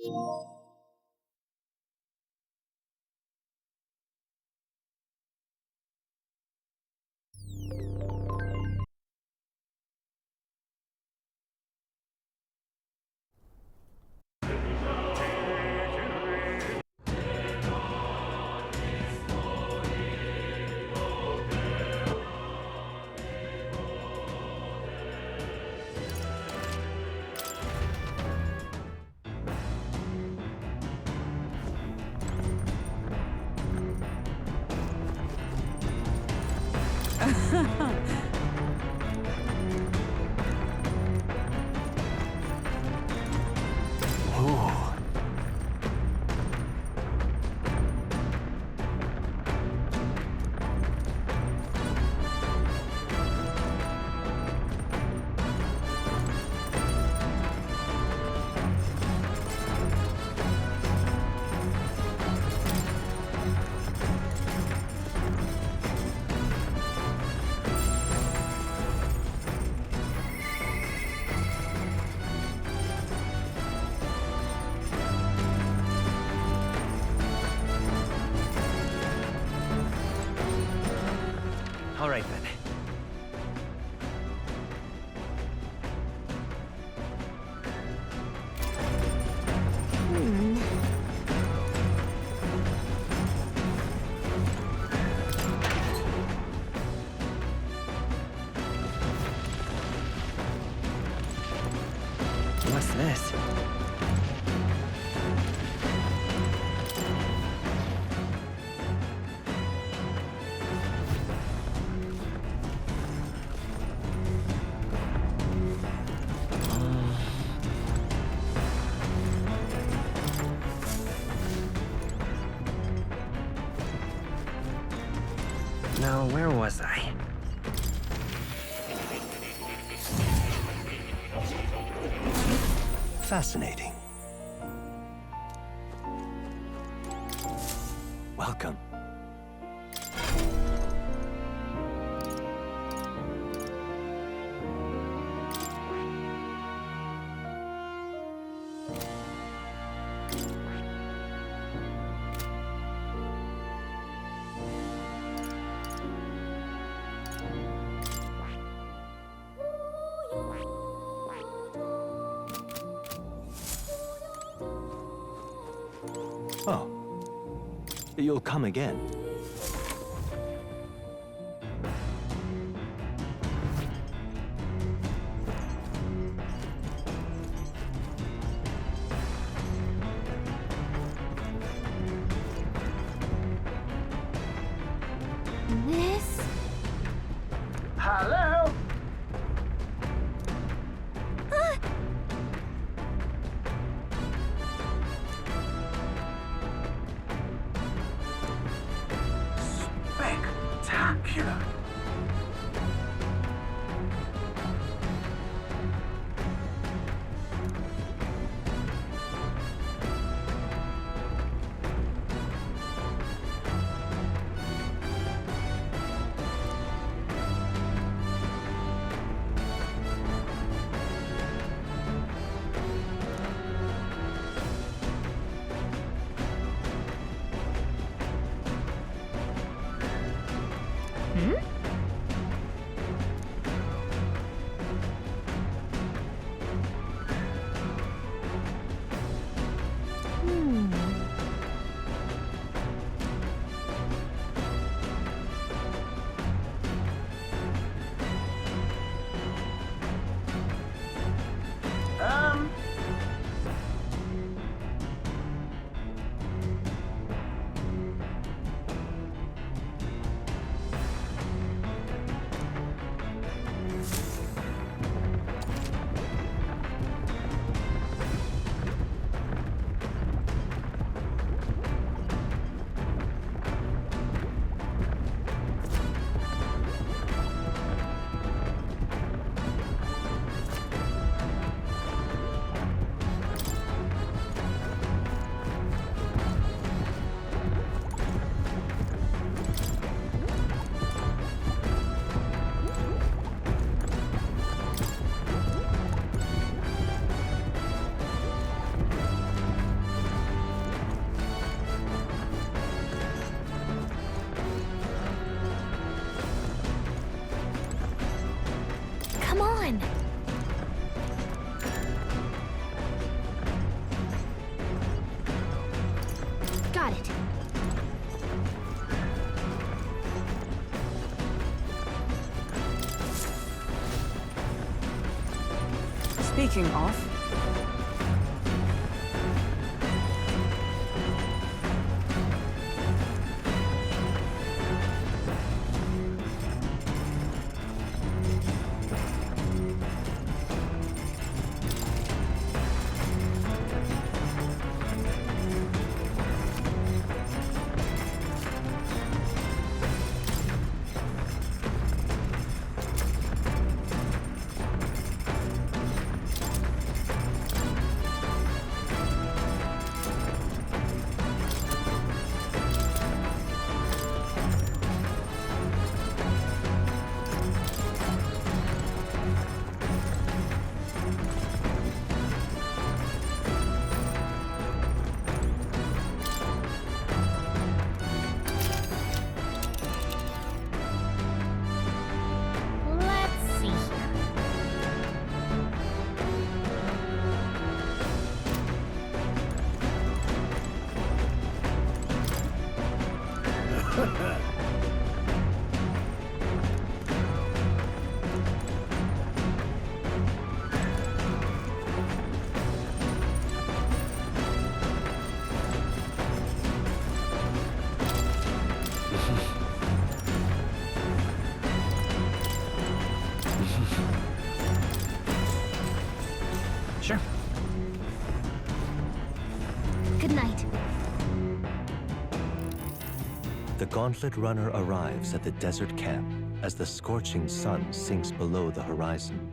All right then. What's this? Now, where was I? Fascinating. Welcome. Oh. You'll come again. Miss? Hello? taking off? Let's see here. Sure. Good night. The Gauntlet Runner arrives at the desert camp as the scorching sun sinks below the horizon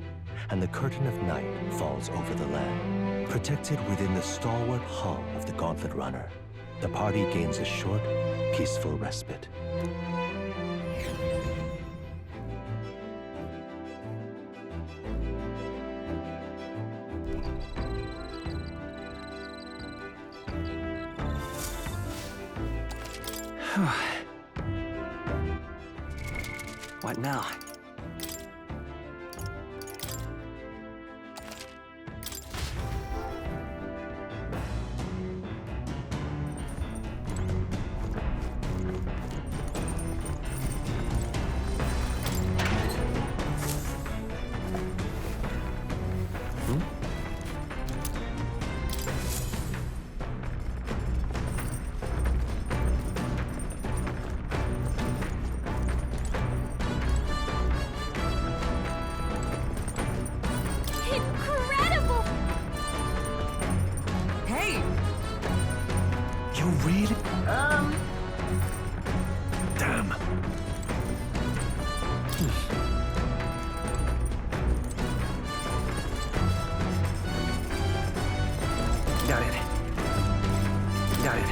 and the curtain of night falls over the land. Protected within the stalwart hull of the Gauntlet Runner, the party gains a short, peaceful respite. What now? Incredible! Hey! You really? Damn. Got it. Got it.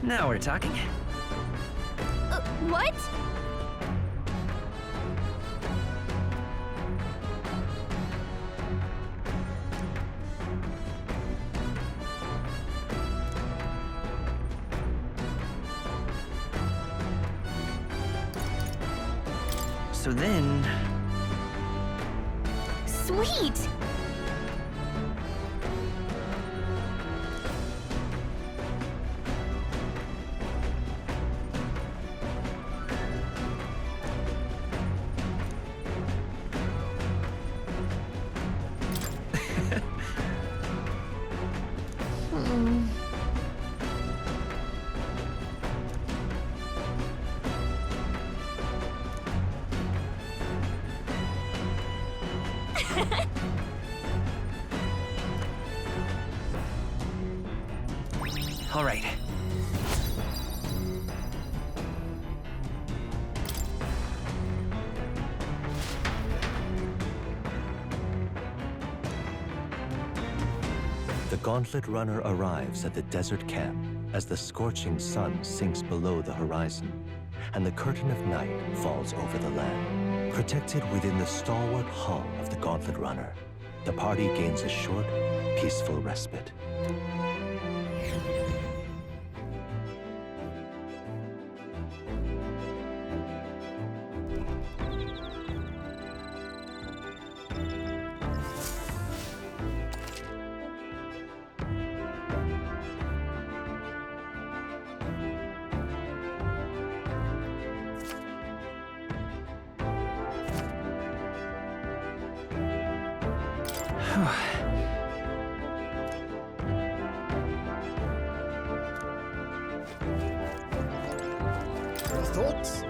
Now we're talking. What? So then... Sweet! All right. The Gauntlet Runner arrives at the desert camp as the scorching sun sinks below the horizon and the curtain of night falls over the land. Protected within the stalwart hull of the Gauntlet Runner, the party gains a short, peaceful respite. Your thoughts?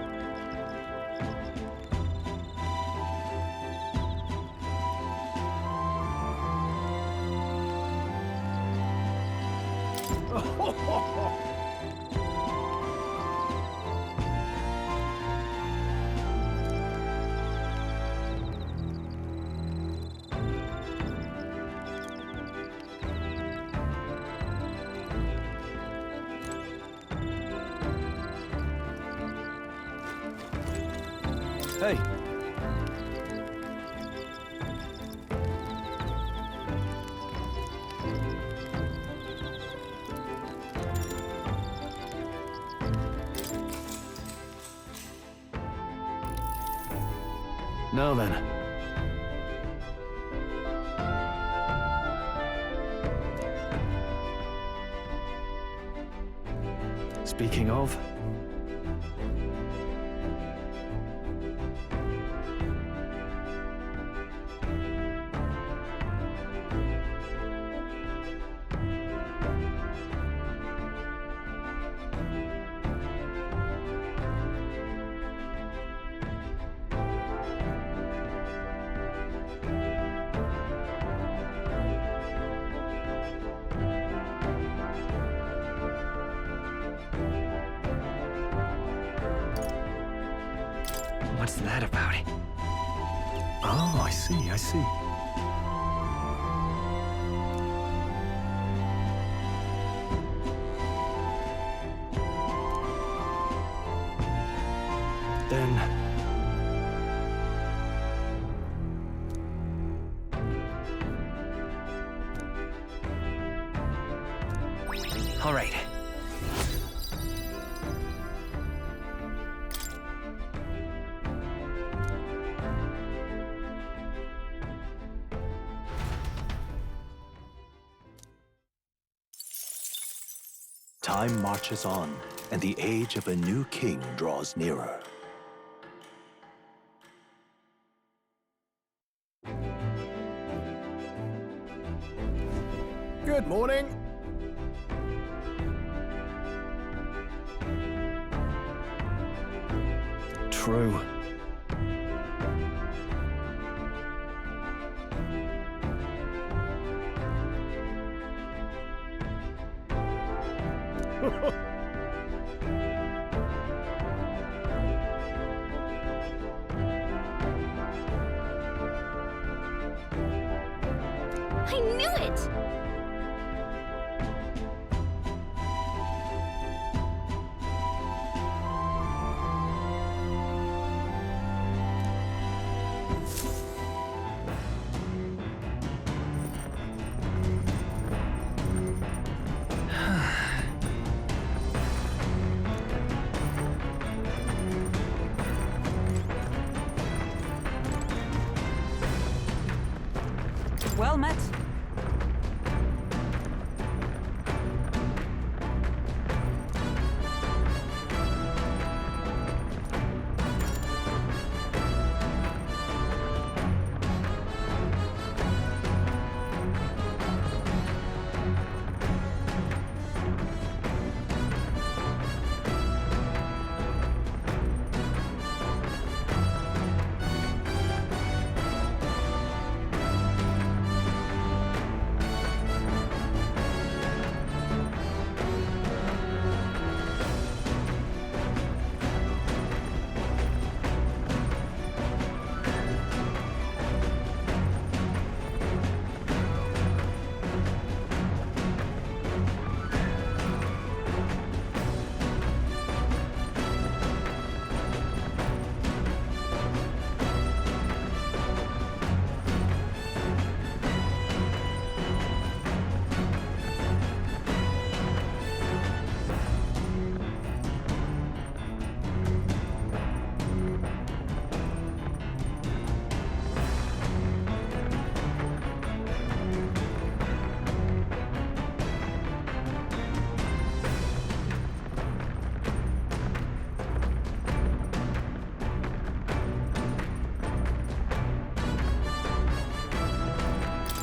Hey. Now then. Speaking of... What's that about? Oh, I see, I see. Then... All right. Time marches on, and the age of a new king draws nearer. Good morning. True. I knew it! Well met.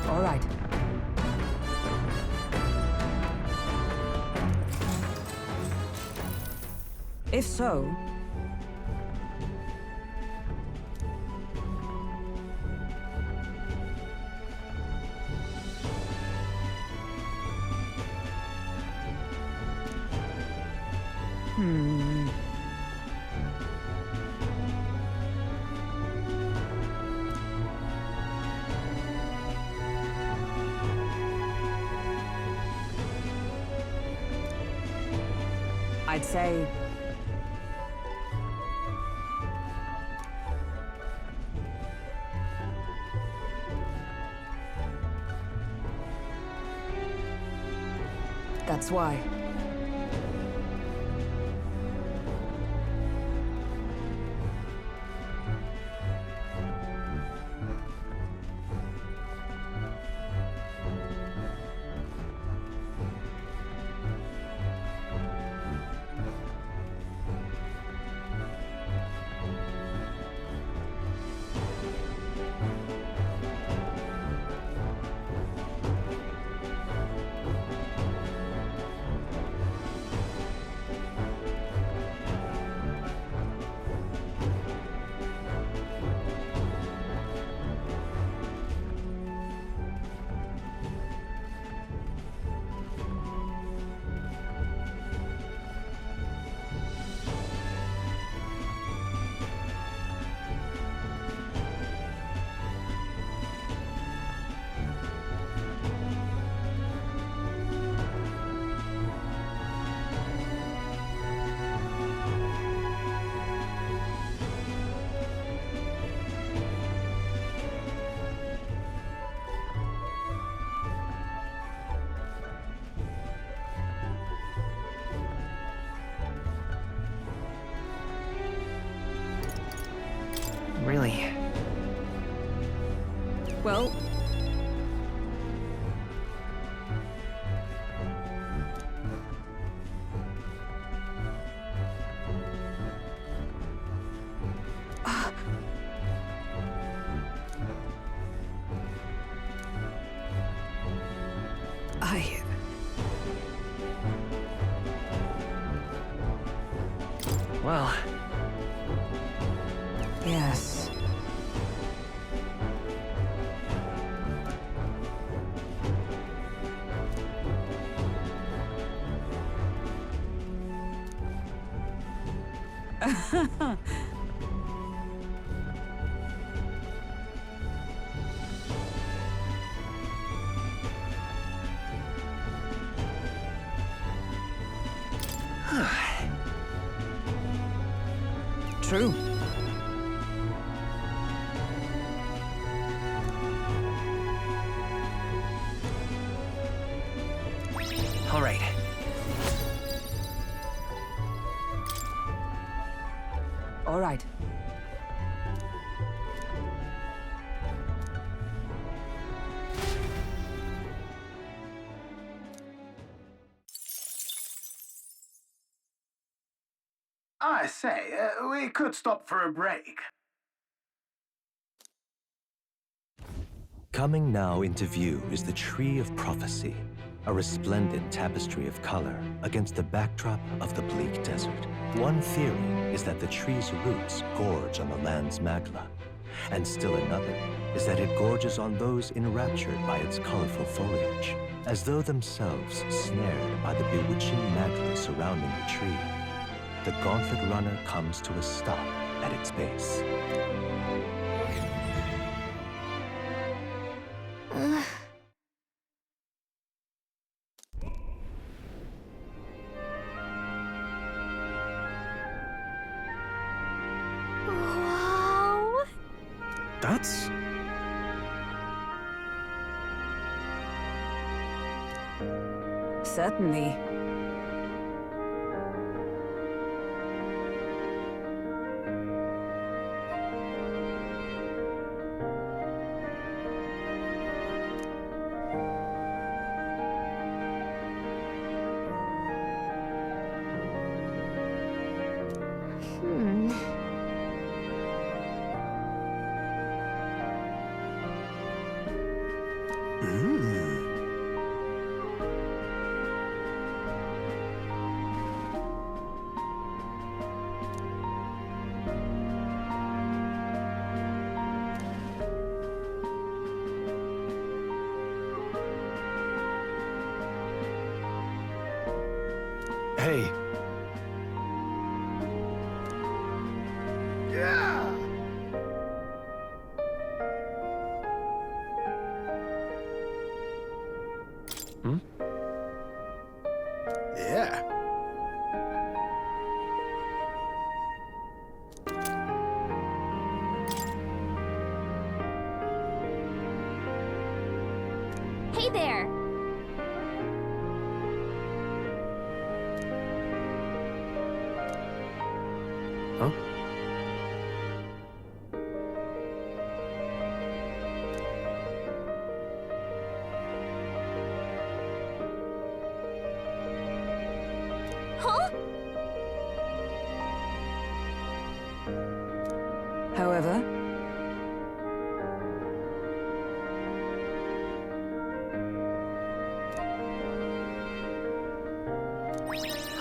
All right. If so... I'd say... That's why. Really? Well... Well... Yes. True. All right. All right. I say, we could stop for a break. Coming now into view is the Tree of Prophecy, a resplendent tapestry of color against the backdrop of the bleak desert. One theory is that the tree's roots gorge on the land's magla, and still another is that it gorges on those enraptured by its colorful foliage, as though themselves snared by the bewitching magla surrounding the tree. The Gauntlet Runner comes to a stop at its base. Wow. That's... Certainly. Hmm. Hey, Yeah. Yeah. Hey there. huh? Huh? However,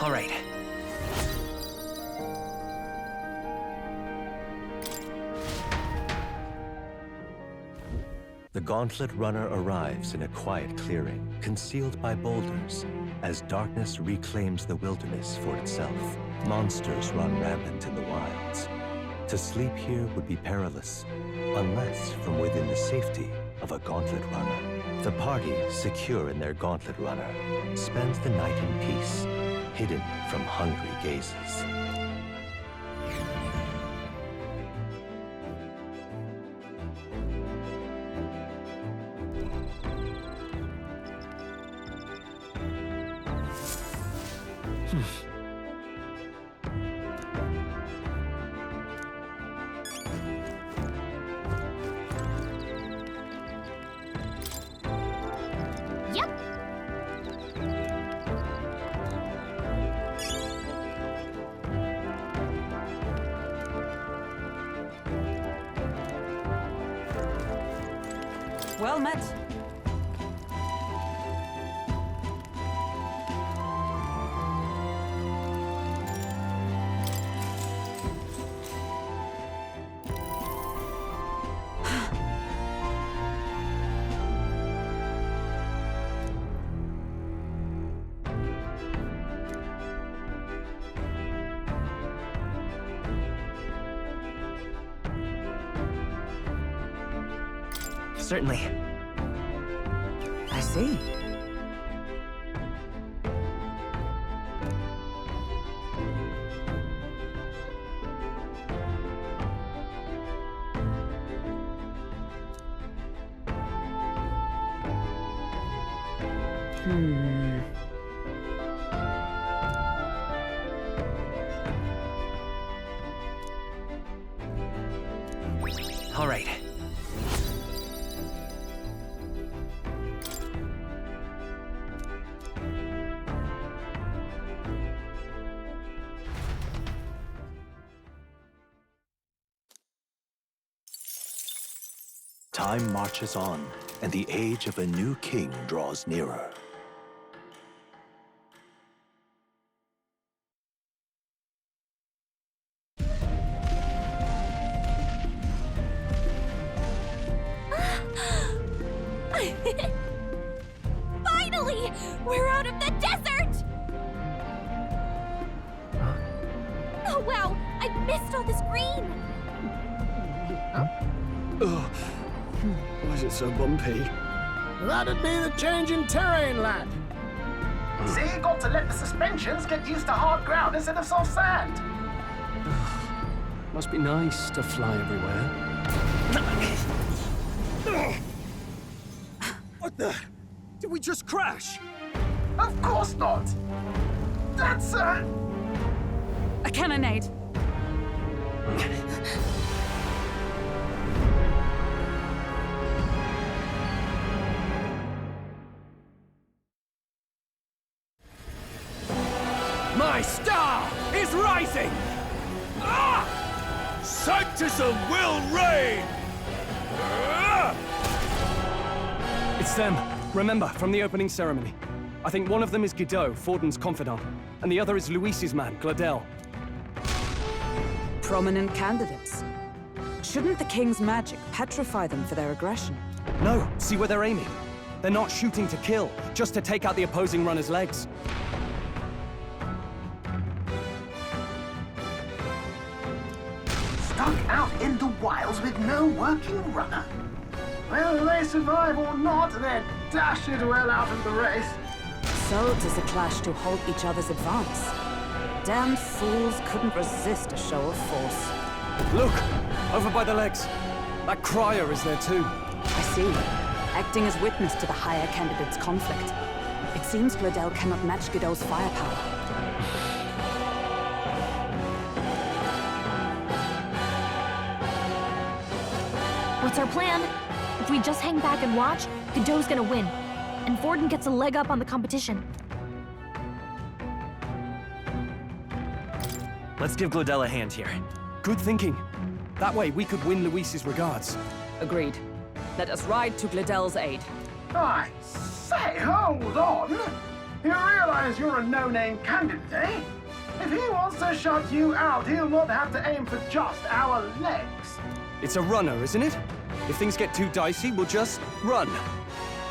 All right. The Gauntlet Runner arrives in a quiet clearing, concealed by boulders, as darkness reclaims the wilderness for itself. Monsters run rampant in the wilds. To sleep here would be perilous, unless from within the safety of a Gauntlet Runner. The party, secure in their Gauntlet Runner, spends the night in peace, hidden from hungry gazes. Yep. well met. Certainly. I see. All right. Time marches on, and the age of a new king draws nearer. Finally! We're out of the desert! Oh wow! I missed all this green! Ugh. Why is it so bumpy? That'd be the change in terrain, lad. See, you got to let the suspensions get used to hard ground instead of soft sand. Must be nice to fly everywhere. What the? Did we just crash? Of course not. That's A cannonade. My star is rising! Ah! Sanctism will reign! Ah! It's them. Remember, from the opening ceremony. I think one of them is Godot, Forden's confidant, and the other is Luis's man, Gladel. Prominent candidates. Shouldn't the king's magic petrify them for their aggression? No, see where they're aiming. They're not shooting to kill, just to take out the opposing runner's legs. stuck out in the wilds with no working runner. Whether they survive or not, they're dashed well out of the race. So does a clash to halt each other's advance. Damned fools couldn't resist a show of force. Look! Over by the legs. That crier is there too. I see. Acting as witness to the higher candidate's conflict. It seems Gladel cannot match Godot's firepower. What's our plan? If we just hang back and watch, Godot's gonna win. And Forden gets a leg up on the competition. Let's give Gladel a hand here. Good thinking. That way we could win Luis's regards. Agreed. Let us ride to Gladel's aid. I say, hold on. You realize you're a no-name candidate, eh? If he wants to shut you out, he'll not have to aim for just our legs. It's a runner, isn't it? If things get too dicey, we'll just run.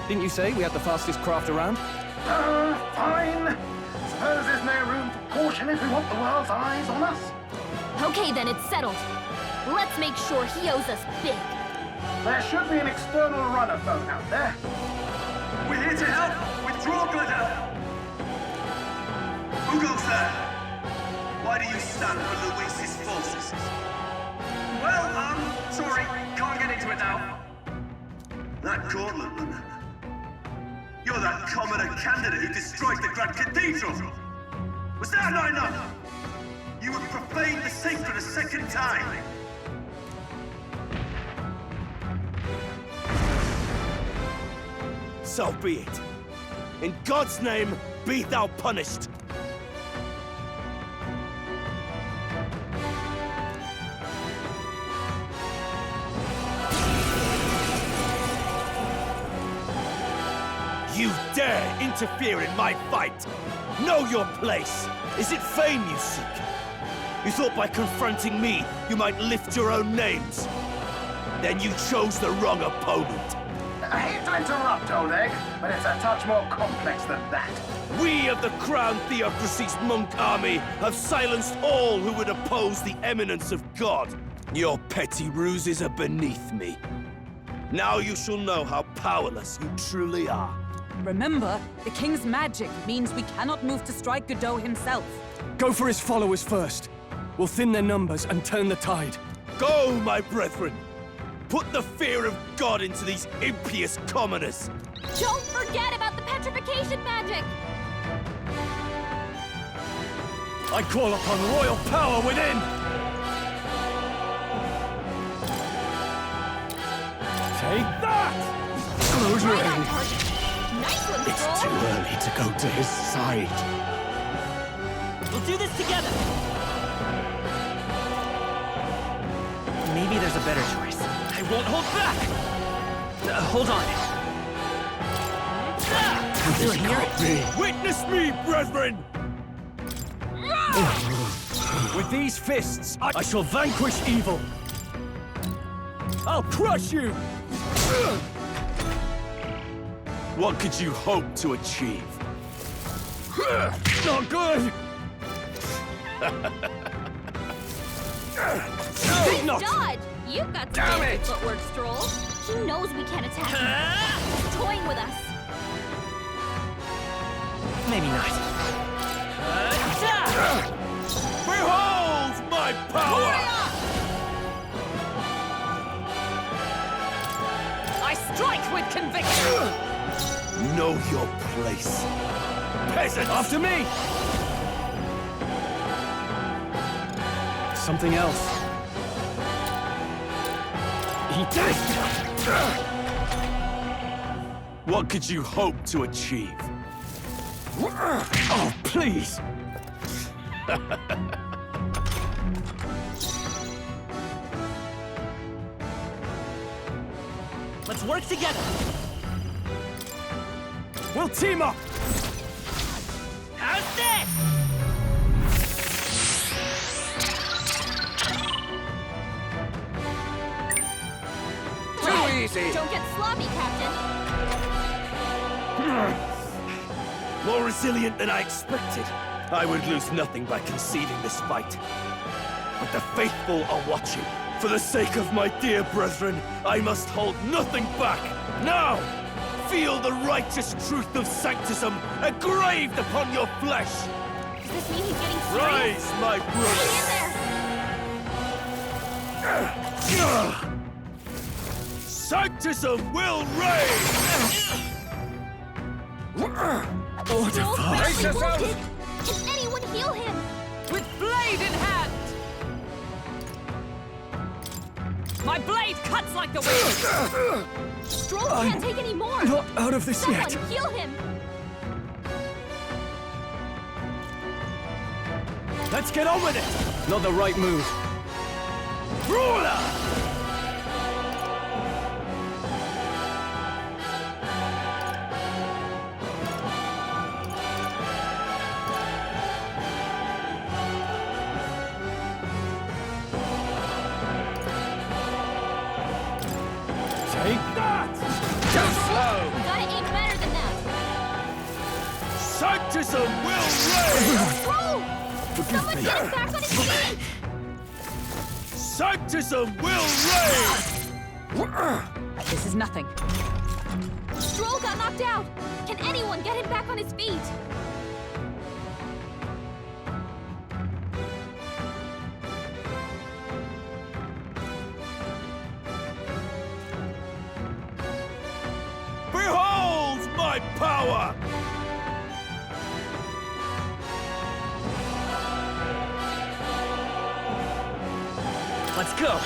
Didn't you say we had the fastest craft around? Fine. Suppose there's no room for caution if we want the world's eyes on us. Okay then, it's settled. Let's make sure he owes us big. There should be an external runner phone out there. We're here to help! Withdraw, Gladel! Who goes there? Why do you stand for Luis's forces? Well, sorry, can't get into it now. That gauntlet runner. You're that commoner candidate who destroyed the Grand Cathedral! Was that not enough? You would profane the sacred a second time! So be it. In God's name, be thou punished. You dare interfere in my fight! Know your place! Is it fame you seek? You thought by confronting me, you might lift your own names? Then you chose the wrong opponent. I hate to interrupt, old egg, but it's a touch more complex than that. We of the Crown Theocracy's monk army have silenced all who would oppose the eminence of God. Your petty ruses are beneath me. Now you shall know how powerless you truly are. Remember, the king's magic means we cannot move to strike Godot himself. Go for his followers first. We'll thin their numbers and turn the tide. Go, my brethren! Put the fear of God into these impious commoners! Don't forget about the petrification magic! I call upon royal power within! Take that! Good Right on rain. target. Nice one, It's Stroll. too early to go to his side. We'll do this together. Maybe there's a better choice. I won't hold back. Hold on. You're here? Witness me, brethren! With these fists, I shall vanquish evil. I'll crush you! What could you hope to achieve? Not good! Think not! Dodge! You've got some Damn fancy it! footwork, Stroll. He knows we can't attack him. He's toying with us. Maybe not. Behold my power! I strike with conviction! Know your place. Peasants! After me! Something else. He did! What could you hope to achieve? Oh, please! Let's work together! We'll team up! How's this? Too easy! Don't get sloppy, Captain. More resilient than I expected. I would lose nothing by conceding this fight. But the faithful are watching. For the sake of my dear brethren, I must hold nothing back. Now, feel the righteous truth of sanctism engraved upon your flesh. Does this mean he's getting serious? Rise, my Hang brothers. in there! Sanctism will reign! Stroll's badly wounded. Can anyone heal him? With blade in hand! My blade cuts like the wind! Stroll can't take any more. Not out of this Someone yet! heal him. Let's get on with it! Not the right move. Ruler! Take that! Too slow! We gotta aim better than that. Sanctism will reign! Stroll! Someone me. get him back on his feet! Sanctism will reign! This is nothing. Stroll got knocked out. Can anyone get him back on his feet? Behold my power! Let's go!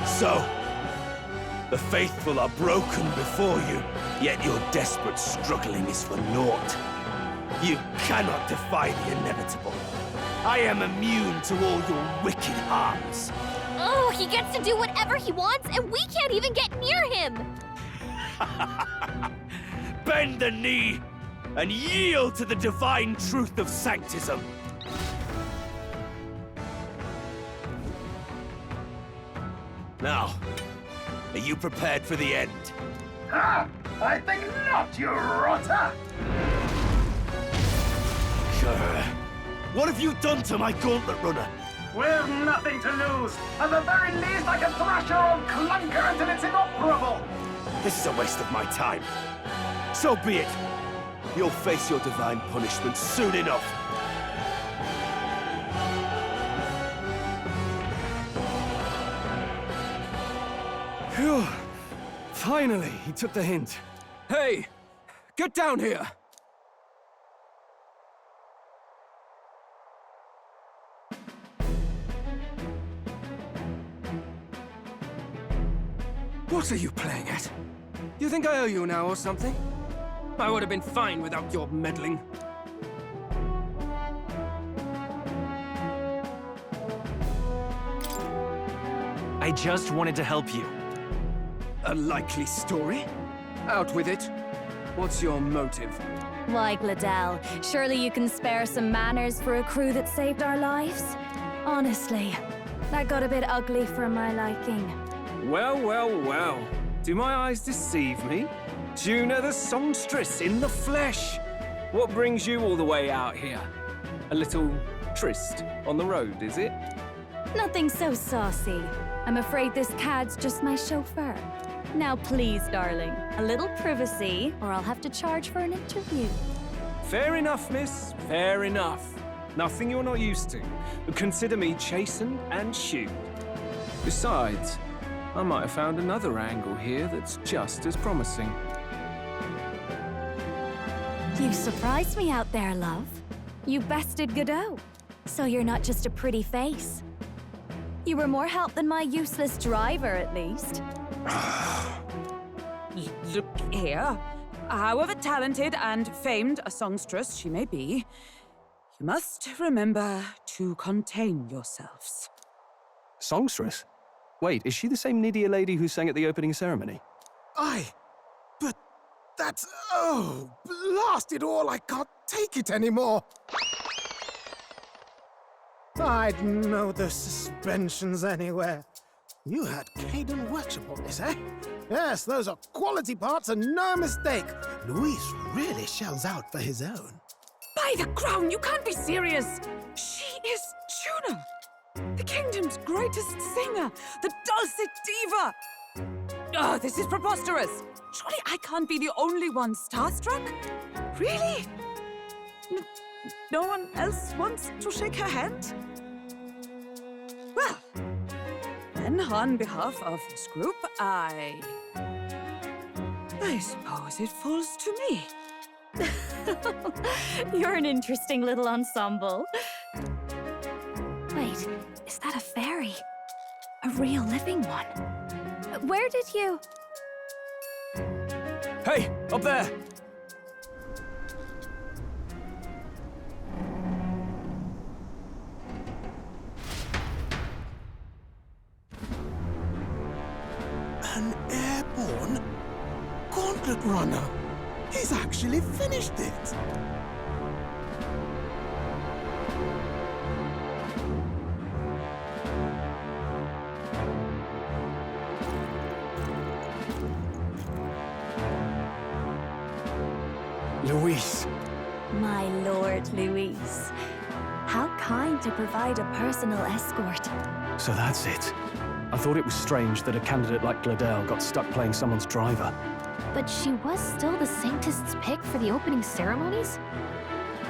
So, the faithful are broken before you, yet your desperate struggling is for naught. You cannot defy the inevitable. I am immune to all your wicked harms. Oh, he gets to do whatever he wants, and we can't even get near him! Bend the knee and yield to the divine truth of sanctism. Now, are you prepared for the end? Ah, I think not, you rotter! What have you done to my gauntlet runner? We've nothing to lose. At the very least, I can thrash your old clunker until it's inoperable. This is a waste of my time. So be it. You'll face your divine punishment soon enough. Phew. Finally, he took the hint. Hey! Get down here! What are you playing at? You think I owe you now or something? I would have been fine without your meddling. I just wanted to help you. A likely story? Out with it. What's your motive? Why, Gladell, surely you can spare some manners for a crew that saved our lives? Honestly, that got a bit ugly for my liking. Well, well, well. Do my eyes deceive me? Juna the songstress in the flesh. What brings you all the way out here? A little tryst on the road, is it? Nothing so saucy. I'm afraid this cad's just my chauffeur. Now please, darling, a little privacy, or I'll have to charge for an interview. Fair enough, miss. Fair enough. Nothing you're not used to. But consider me chastened and shooed. Besides, I might have found another angle here that's just as promising. You surprised me out there, love. You bested Godot. So you're not just a pretty face. You were more help than my useless driver, at least. Look here. However talented and famed a songstress she may be, you must remember to contain yourselves. Songstress? Wait, is she the same Nydia lady who sang at the opening ceremony? Aye, but that's... Oh, blast it all, I can't take it anymore. I'd know the suspensions anywhere. You had Caden workshop on this, eh? Yes, those are quality parts and no mistake. Luis really shells out for his own. By the crown, you can't be serious! She is Juna! The kingdom's greatest singer! The dulcet diva! Oh, this is preposterous! Surely I can't be the only one starstruck? Really? No one else wants to shake her hand? Well, then on behalf of this group, I suppose it falls to me. You're an interesting little ensemble. Wait, is that a fairy? A real living one? Where did you... Hey, up there! An airborne gauntlet runner. He's actually finished it. Luis. My lord, Luis. How kind to provide a personal escort. So that's it. I thought it was strange that a candidate like Gladell got stuck playing someone's driver. But she was still the Saintist's pick for the opening ceremonies?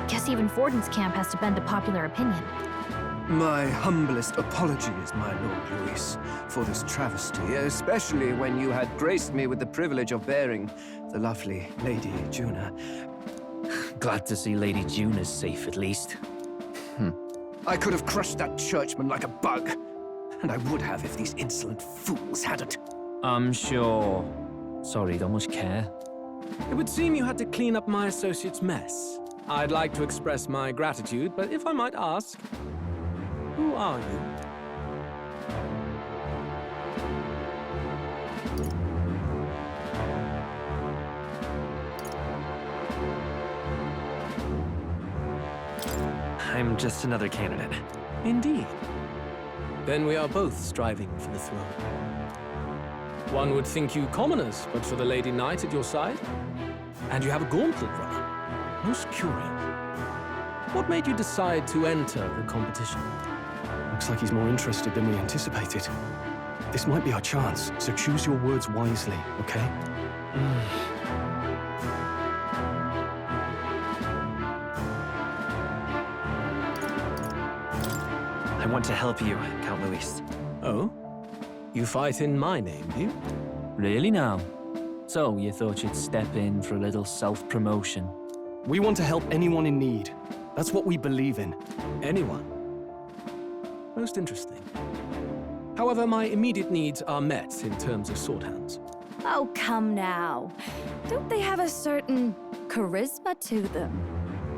Guess even Forden's camp has to bend to popular opinion. My humblest apologies, my Lord Luis, for this travesty, especially when you had graced me with the privilege of bearing the lovely Lady Juna. Glad to see Lady Juna's safe, at least. I could have crushed that churchman like a bug, and I would have if these insolent fools hadn't. I'm sure. Sorry, don't much care. It would seem you had to clean up my associate's mess. I'd like to express my gratitude, but if I might ask, who are you? I'm just another candidate. Indeed. Then we are both striving for the throne. One would think you commoners, but for the Lady Knight at your side. And you have a gauntlet runner. Most curious. What made you decide to enter the competition? Looks like he's more interested than we anticipated. This might be our chance, so choose your words wisely, okay? I want to help you, Count Luis. Oh? You fight in my name, do you? Really now? So, you thought you'd step in for a little self-promotion? We want to help anyone in need. That's what we believe in. Anyone? Most interesting. However, my immediate needs are met in terms of sword hands. Oh, come now. Don't they have a certain charisma to them?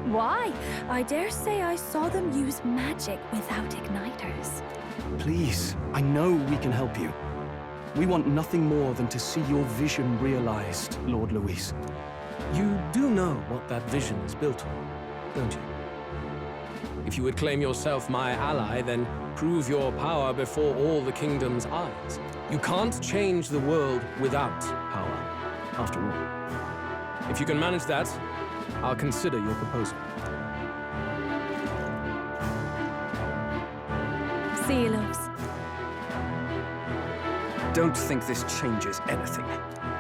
Why? I dare say I saw them use magic without igniters. Please, I know we can help you. We want nothing more than to see your vision realized, Lord Luis. You do know what that vision is built on, don't you? If you would claim yourself my ally, then prove your power before all the kingdom's eyes. You can't change the world without power, after all. If you can manage that, I'll consider your proposal. See you, loves. Don't think this changes anything.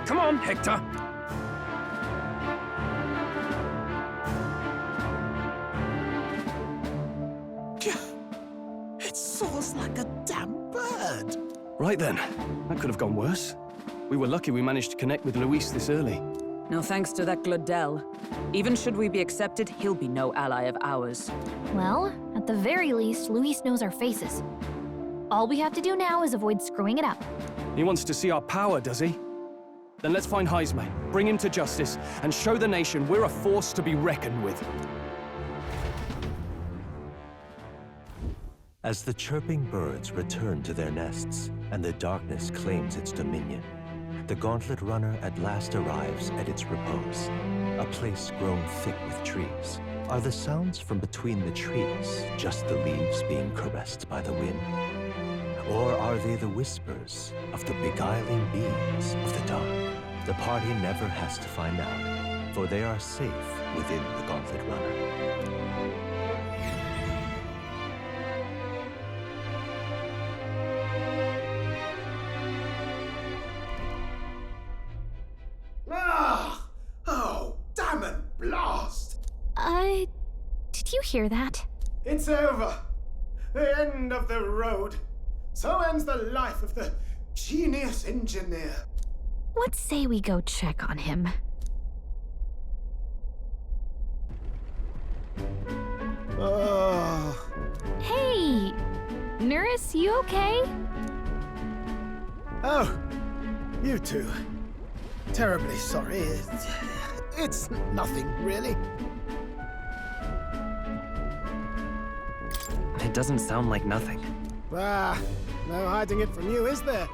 Come on, Hector! It soars like a damn bird. Right then, that could have gone worse. We were lucky we managed to connect with Luis this early. No thanks to that Gladel. Even should we be accepted, he'll be no ally of ours. Well, at the very least, Luis knows our faces. All we have to do now is avoid screwing it up. He wants to see our power, does he? Then let's find Heisme, bring him to justice, and show the nation we're a force to be reckoned with. As the chirping birds return to their nests and the darkness claims its dominion, the Gauntlet Runner at last arrives at its repose, a place grown thick with trees. Are the sounds from between the trees just the leaves being caressed by the wind? Or are they the whispers of the beguiling beings of the dark? The party never has to find out, for they are safe within the Gauntlet Runner. Ah! Oh, damn it, blast! Did you hear that? It's over. The end of the road. So ends the life of the genius engineer. Let's say we go check on him. Oh. Hey! Nurse, you okay? Oh, you two. Terribly sorry. It's nothing, really. It doesn't sound like nothing. Ah, no hiding it from you, is there?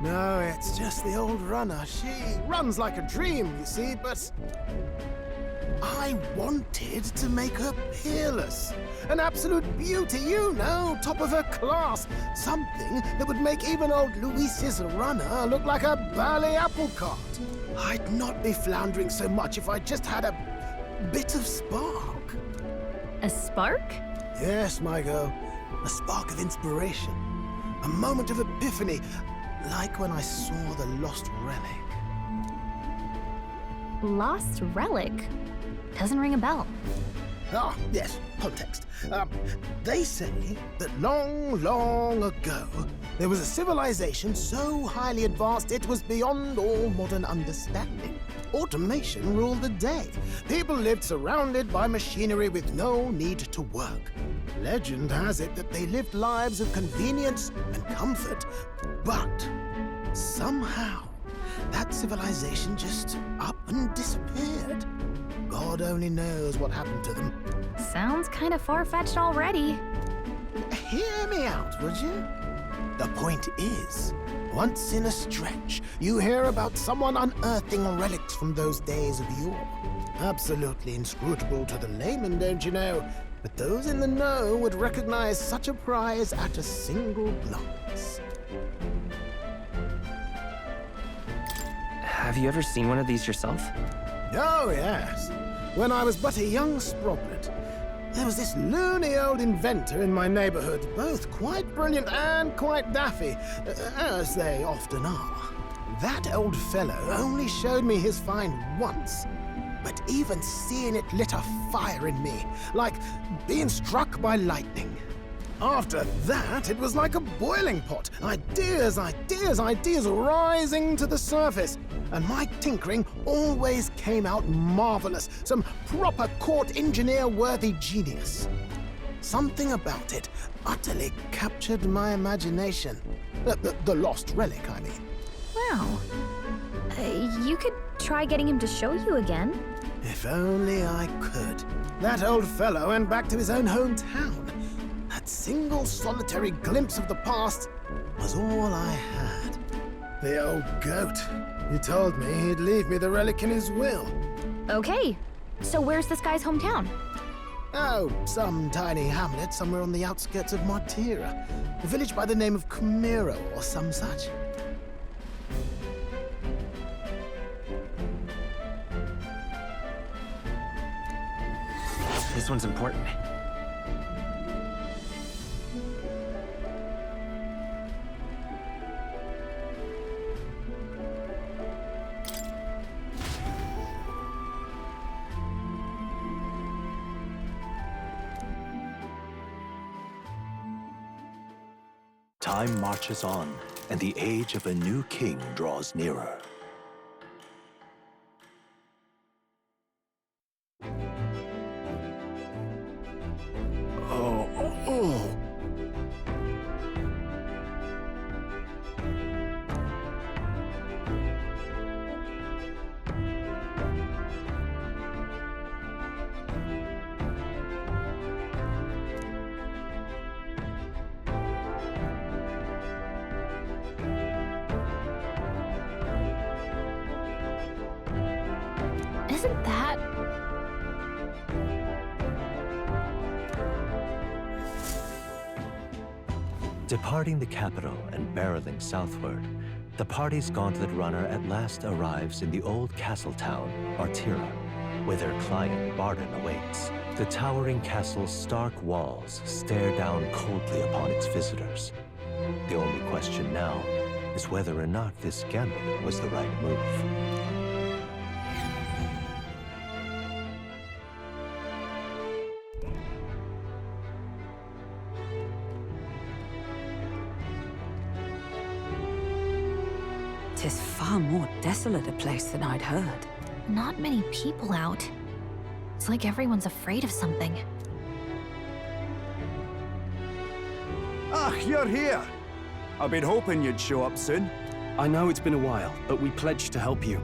No, it's just the old runner. She runs like a dream, you see, but I wanted to make her peerless. An absolute beauty, you know, top of her class. Something that would make even old Luis's runner look like a bally apple cart. I'd not be floundering so much if I just had a bit of spark. A spark? Yes, my girl. A spark of inspiration. A moment of epiphany, like when I saw the lost relic. Lost relic? Doesn't ring a bell. Ah, yes, context. They say that long, long ago, there was a civilization so highly advanced it was beyond all modern understanding. Automation ruled the day. People lived surrounded by machinery with no need to work. Legend has it that they lived lives of convenience and comfort, but somehow that civilization just up and disappeared. God only knows what happened to them. Sounds kind of far-fetched already. Hear me out, would you? The point is, once in a stretch, you hear about someone unearthing relics from those days of yore. Absolutely inscrutable to the layman, don't you know? But those in the know would recognize such a prize at a single glance. Have you ever seen one of these yourself? Oh, yes. When I was but a young sproglet, there was this loony old inventor in my neighborhood, both quite brilliant and quite daffy, as they often are. That old fellow only showed me his find once, but even seeing it lit a fire in me, like being struck by lightning. After that, it was like a boiling pot. Ideas, ideas, ideas rising to the surface. And my tinkering always came out marvelous. Some proper court engineer-worthy genius. Something about it utterly captured my imagination. The lost relic, I mean. Wow. You could try getting him to show you again. If only I could. That old fellow went back to his own hometown. That single solitary glimpse of the past was all I had. The old goat. He told me he'd leave me the relic in his will. Okay, so where's this guy's hometown? Oh, some tiny hamlet somewhere on the outskirts of Martira. A village by the name of Camiro or some such. This one's important. Time marches on, and the age of a new king draws nearer. Isn't that... Departing the capital and barreling southward, the party's gauntlet runner at last arrives in the old castle town, Martira, where their client Barden awaits. The towering castle's stark walls stare down coldly upon its visitors. The only question now is whether or not this gambit was the right move. Tis far more desolate a place than I'd heard. Not many people out. It's like everyone's afraid of something. Ah, you're here! I've been hoping you'd show up soon. I know it's been a while, but we pledged to help you.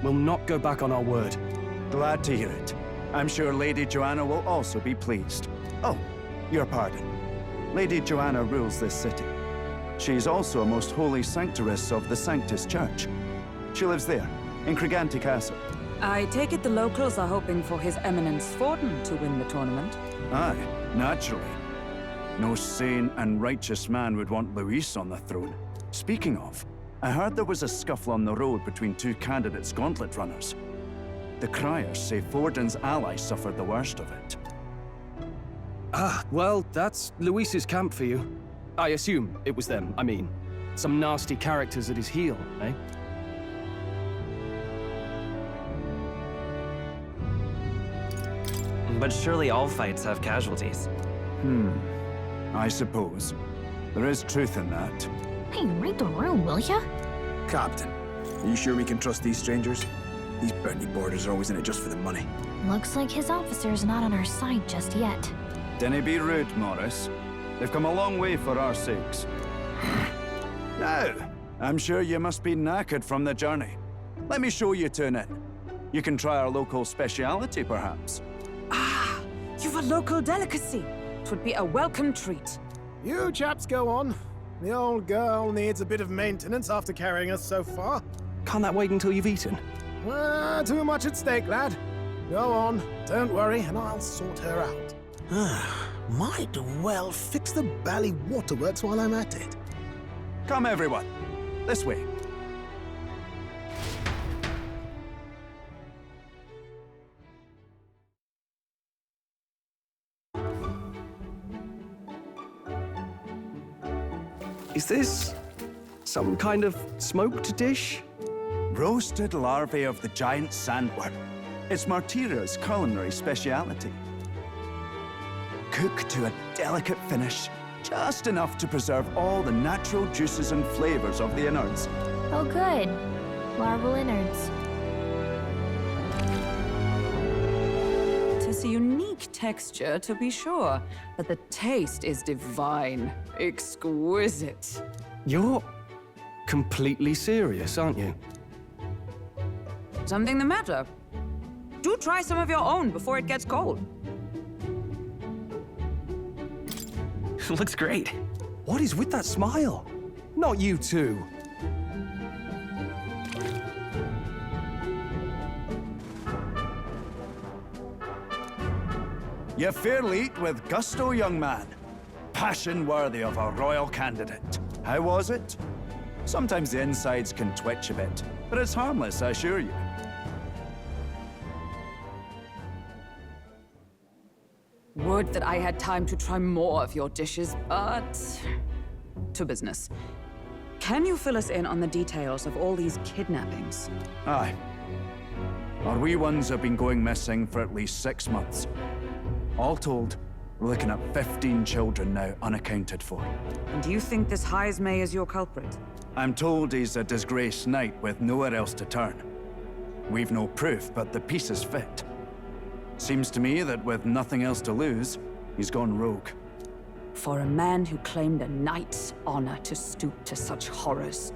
We'll not go back on our word. Glad to hear it. I'm sure Lady Joanna will also be pleased. Oh, your pardon. Lady Joanna rules this city. She's also a most holy sanctoress of the Sanctus Church. She lives there, in Criganti Castle. I take it the locals are hoping for His Eminence Forden to win the tournament. Aye, naturally. No sane and righteous man would want Luis on the throne. Speaking of, I heard there was a scuffle on the road between two candidates gauntlet runners. The criers say Forden's allies suffered the worst of it. Ah, well, that's Luis's camp for you. I assume it was them, I mean. Some nasty characters at his heel, eh? But surely all fights have casualties. I suppose. There is truth in that. Hey, read the room, will ya? Captain, are you sure we can trust these strangers? These Burnley boarders are always in it just for the money. Looks like his officer's not on our side just yet. Dinna be rude, Morris. They've come a long way for our sakes. Now, I'm sure you must be knackered from the journey. Let me show you to an inn. You can try our local speciality, perhaps. Ah, you've a local delicacy. It would be a welcome treat. You chaps go on. The old girl needs a bit of maintenance after carrying us so far. Can't that wait until you've eaten? Too much at stake, lad. Go on, don't worry, and I'll sort her out. Might well fix the Bally Waterworks while I'm at it. Come, everyone. This way. Is this some kind of smoked dish? Roasted larvae of the giant sandworm. It's Martira's culinary speciality. Cooked to a delicate finish, just enough to preserve all the natural juices and flavors of the innards. Oh good. Larval innards. Tis a unique texture, to be sure, but the taste is divine. Exquisite. You're completely serious, aren't you? Something the matter? Do try some of your own before it gets cold. Looks great. What is with that smile? Not you too. You fairly eat with gusto, young man. Passion worthy of a royal candidate. How was it? Sometimes the insides can twitch a bit, but it's harmless, I assure you. Would that I had time to try more of your dishes, but... to business. Can you fill us in on the details of all these kidnappings? Aye. Our wee ones have been going missing for at least 6 months. All told, we're looking at 15 children now unaccounted for. And do you think this Heismay is your culprit? I'm told he's a disgraced knight with nowhere else to turn. We've no proof, but the pieces fit. Seems to me that with nothing else to lose, he's gone rogue. For a man who claimed a knight's honor to stoop to such horrors.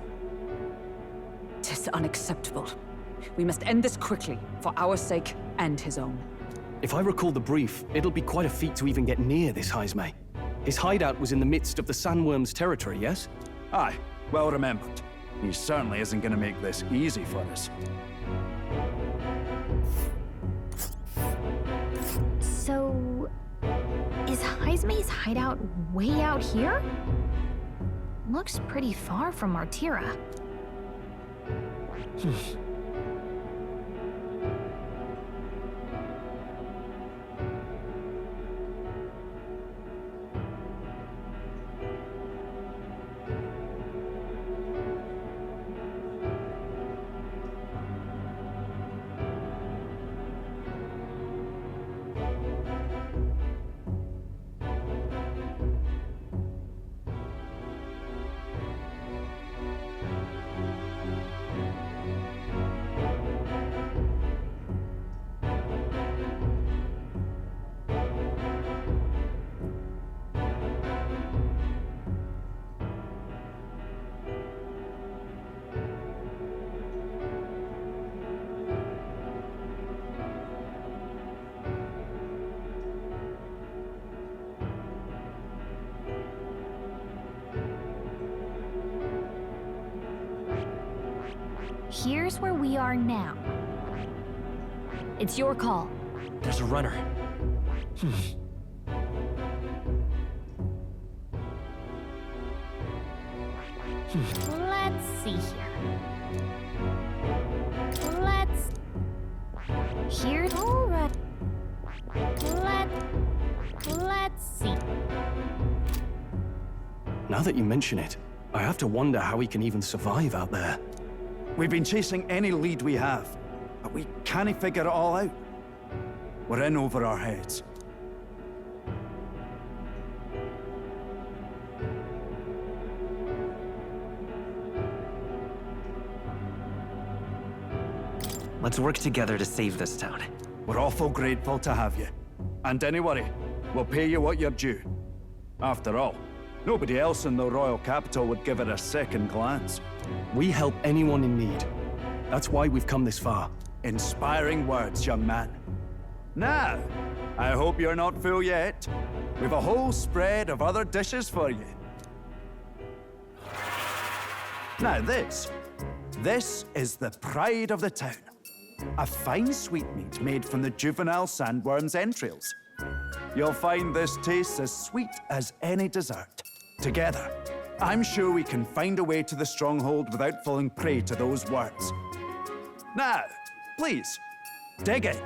'Tis unacceptable. We must end this quickly, for our sake and his own. If I recall the brief, it'll be quite a feat to even get near this Heismay. His hideout was in the midst of the Sandworm's territory, yes? Aye, well remembered. He certainly isn't going to make this easy for us. So... is Heismay's hideout way out here? Looks pretty far from Martira. Here's where we are now. It's your call. There's a runner. Let's see here. Let's... Here's... Alright. Let's see. Now that you mention it, I have to wonder how he can even survive out there. We've been chasing any lead we have, but we can't figure it all out. We're in over our heads. Let's work together to save this town. We're awful grateful to have you. And don't worry, we'll pay you what you're due. After all, nobody else in the royal capital would give it a second glance. We help anyone in need. That's why we've come this far. Inspiring words, young man. Now, I hope you're not full yet. We've a whole spread of other dishes for you. Now this is the pride of the town. A fine sweetmeat made from the juvenile sandworm's entrails. You'll find this tastes as sweet as any dessert. Together, I'm sure we can find a way to the stronghold without falling prey to those words. Now, please, dig in.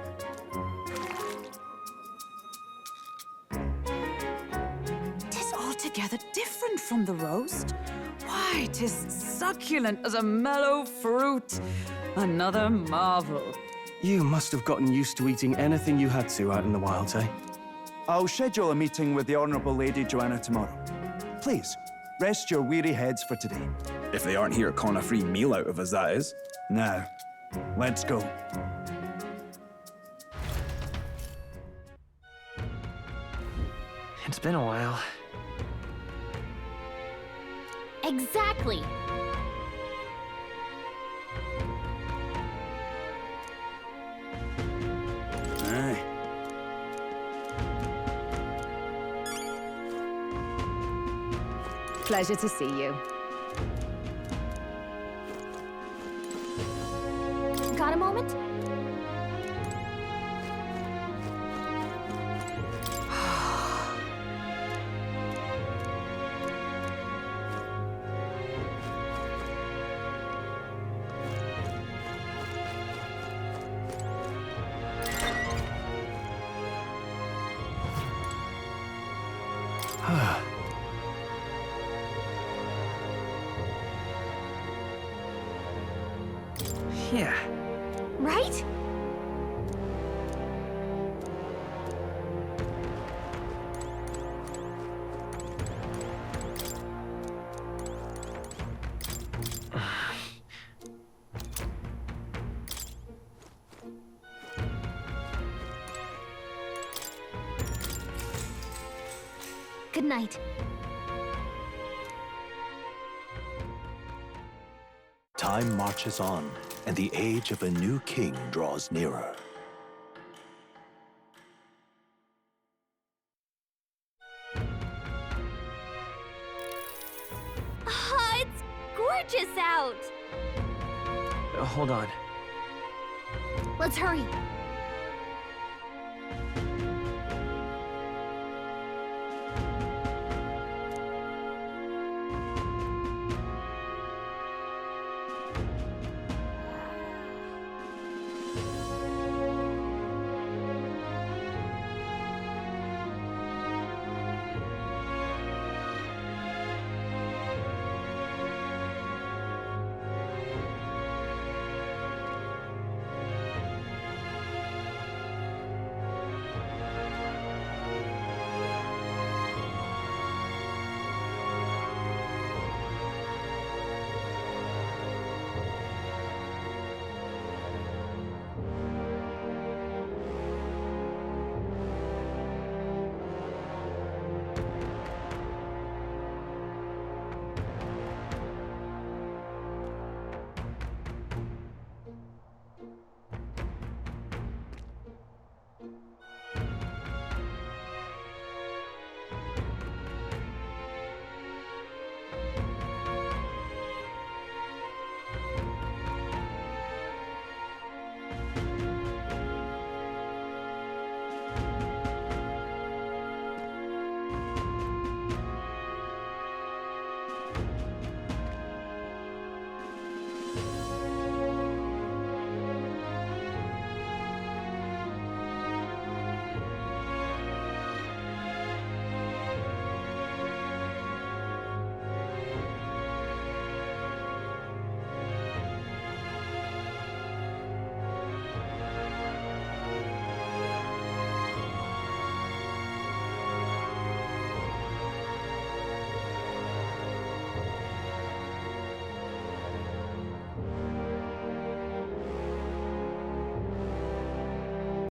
Tis altogether different from the roast. Why, 'tis succulent as a mellow fruit. Another marvel. You must have gotten used to eating anything you had to out in the wilds, eh? I'll schedule a meeting with the Honourable Lady Joanna tomorrow. Please, rest your weary heads for today. If they aren't here calling a free meal out of us, that is. Now, let's go. It's been a while. Exactly. Aye. pleasure to see you. Got a moment? Yeah. Right? Good night. Time marches on, and the age of a new king draws nearer. It's gorgeous out! Hold on. Let's hurry.